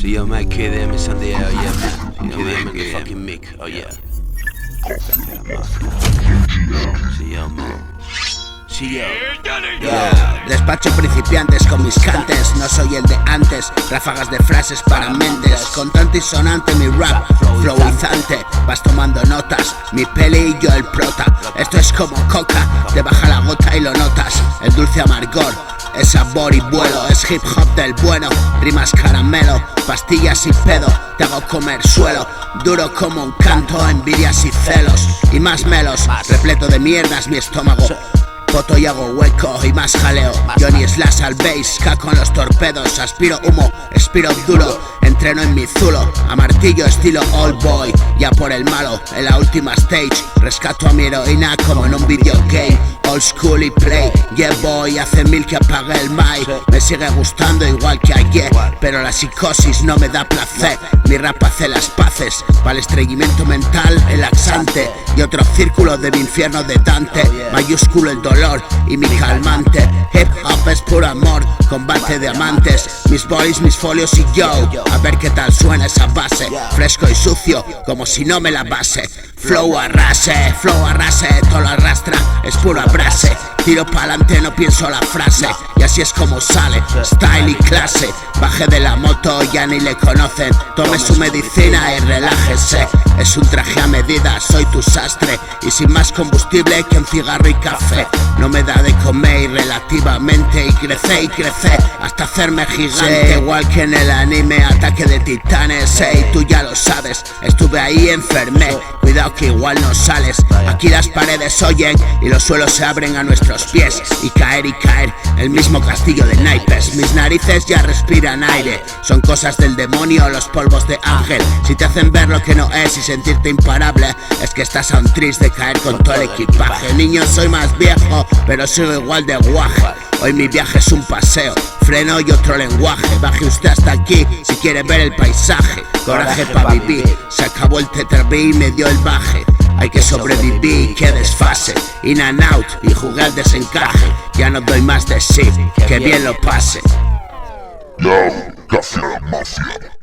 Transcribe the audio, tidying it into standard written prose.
So yo, man, KDM is on the air, yeah, man. KDM in the fucking mic, oh yeah. Sí, yo, man. Sí, yo. Despacho principiantes con mis cantes, no soy el de antes. Ráfagas de frases para mentes, contante y sonante mi rap, flowizante. Vas tomando notas, mi peli y yo el prota. Esto es como coca, te baja la gota y lo notas. El dulce amargor, es sabor y vuelo, es hip hop del bueno. Rimas caramelo, pastillas y pedo, te hago comer suelo. Duro como un canto, envidias y celos. Y más melos, repleto de mierdas mi estómago. Poto y hago hueco y más jaleo. Johnny Slash al bass, caco en los torpedos. Aspiro humo, expiro duro. Entreno en mi zulo, a martillo estilo old boy. Ya por el malo, en la última stage. Rescato a mi heroína como en un videogame. Old school y play, yeah boy. Hace mil que apagué el mic. Me sigue gustando igual que ayer, pero la psicosis no me da placer. Mi rap hace las paces, para el estreñimiento mental el laxante. Y otro círculo de mi infierno de Dante. Mayúsculo el dolor y mi calmante. Hip hop es puro amor, combate de amantes. Mis boys, mis folios y yo, a ver qué tal suena esa base. Fresco y sucio, como si no me la base. Flow arrase, todo lo arrastra, es puro abrase. Tiro pa'lante, no pienso la frase, y así es como sale, style y clase. Bajé de la moto, ya ni le conocen. Tome su medicina y relájese. Es un traje a medida, soy tu sastre. Y sin más combustible que un cigarro y café. No me da de comer relativamente. Y crece hasta hacerme gigante. Igual que en el anime Ataque de Titanes. Tú ya lo sabes, estuve ahí, enfermé. Cuidado que igual no sales. Aquí las paredes oyen y los suelos se abren a nuestros pies. Y caer, el mismo castillo de naipes. Mis narices ya respiran aire. Son cosas del demonio, los polvos de ángel. Si te hacen ver lo que no es y sentirte imparable, es que estás a un tris de caer con todo el equipaje. Niño, soy más viejo, pero sigo igual de guaje. Hoy mi viaje es un paseo, freno y otro lenguaje. Baje usted hasta aquí si quiere ver el paisaje. Coraje pa' vivir, se acabó el tetraví y me dio el baje. Hay que sobrevivir, que desfase. In and out y jugué al desencaje. Ya no doy más de sí, que bien lo pase. Yo, casi a la mafia.